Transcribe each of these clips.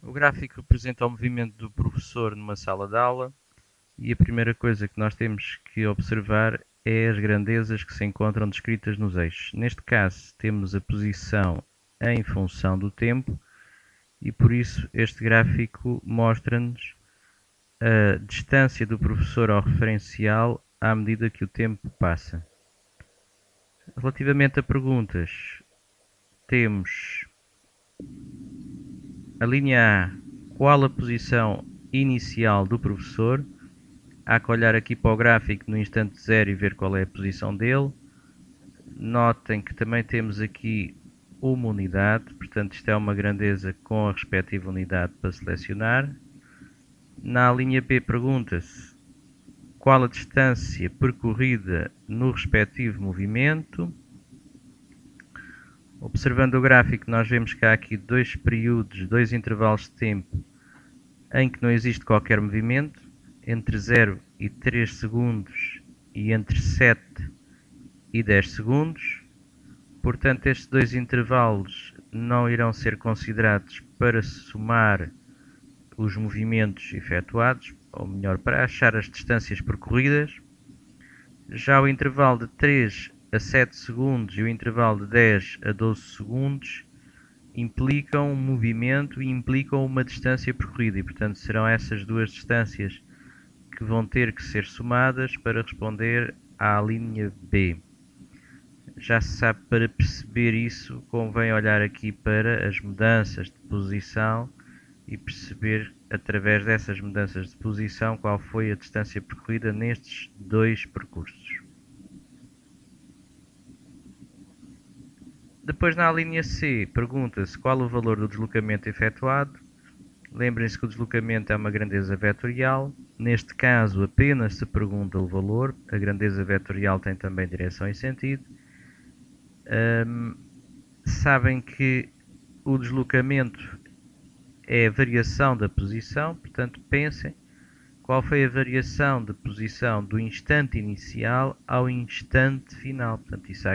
O gráfico representa o movimento do professor numa sala de aula e a primeira coisa que nós temos que observar é as grandezas que se encontram descritas nos eixos. Neste caso, temos a posição em função do tempo e por isso este gráfico mostra-nos a distância do professor ao referencial à medida que o tempo passa. Relativamente a perguntas, temos a linha A, qual a posição inicial do professor? Há que olhar aqui para o gráfico no instante zero e ver qual é a posição dele. Notem que também temos aqui uma unidade, portanto isto é uma grandeza com a respectiva unidade para selecionar. Na linha B pergunta-se qual a distância percorrida no respectivo movimento. Observando o gráfico, nós vemos que há aqui dois períodos, dois intervalos de tempo em que não existe qualquer movimento, entre 0 e 3 segundos e entre 7 e 10 segundos. Portanto, estes dois intervalos não irão ser considerados para somar os movimentos efetuados, ou melhor, para achar as distâncias percorridas. Já o intervalo de 3 a 7 segundos e o intervalo de 10 a 12 segundos implicam um movimento e implicam uma distância percorrida e, portanto, serão essas duas distâncias que vão ter que ser somadas para responder à linha B. Já se sabe, para perceber isso, convém olhar aqui para as mudanças de posição e perceber, através dessas mudanças de posição, qual foi a distância percorrida nestes dois percursos. Depois, na linha C, pergunta-se qual o valor do deslocamento efetuado. Lembrem-se que o deslocamento é uma grandeza vetorial. Neste caso, apenas se pergunta o valor. A grandeza vetorial tem também direção e sentido. Sabem que o deslocamento é a variação da posição, portanto pensem qual foi a variação de posição do instante inicial ao instante final. Portanto, isso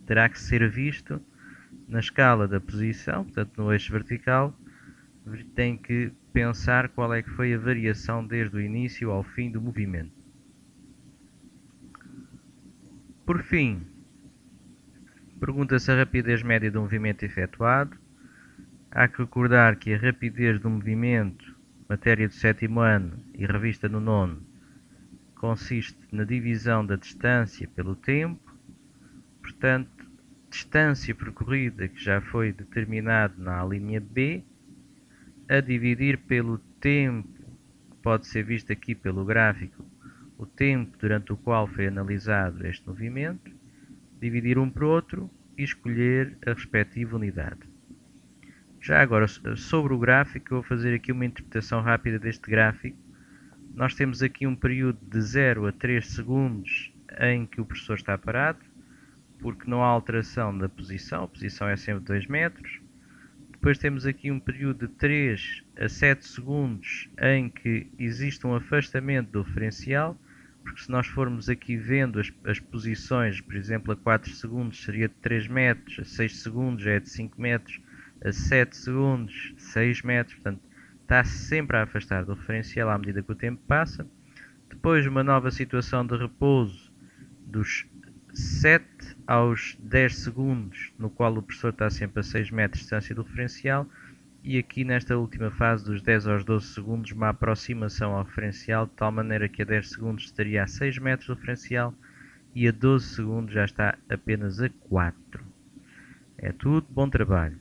terá que ser visto na escala da posição, portanto no eixo vertical, tem que pensar qual é que foi a variação desde o início ao fim do movimento. Por fim, pergunta-se a rapidez média do movimento efetuado. Há que recordar que a rapidez do movimento, matéria do sétimo ano e revista no nono, consiste na divisão da distância pelo tempo. Portanto, distância percorrida que já foi determinado na linha B, a dividir pelo tempo, que pode ser visto aqui pelo gráfico, o tempo durante o qual foi analisado este movimento, dividir um por outro e escolher a respectiva unidade. Já agora, sobre o gráfico, eu vou fazer aqui uma interpretação rápida deste gráfico. Nós temos aqui um período de 0 a 3 segundos em que o professor está parado, porque não há alteração da posição, a posição é sempre 2 metros. Depois temos aqui um período de 3 a 7 segundos em que existe um afastamento do referencial, porque se nós formos aqui vendo as posições, por exemplo, a 4 segundos seria de 3 metros, a 6 segundos é de 5 metros, a 7 segundos 6 metros, portanto está sempre a afastar do referencial à medida que o tempo passa. Depois uma nova situação de repouso dos 7 aos 10 segundos, no qual o professor está sempre a 6 metros de distância do referencial, e aqui nesta última fase dos 10 aos 12 segundos uma aproximação ao referencial, de tal maneira que a 10 segundos estaria a 6 metros do referencial e a 12 segundos já está apenas a 4. É tudo, bom trabalho.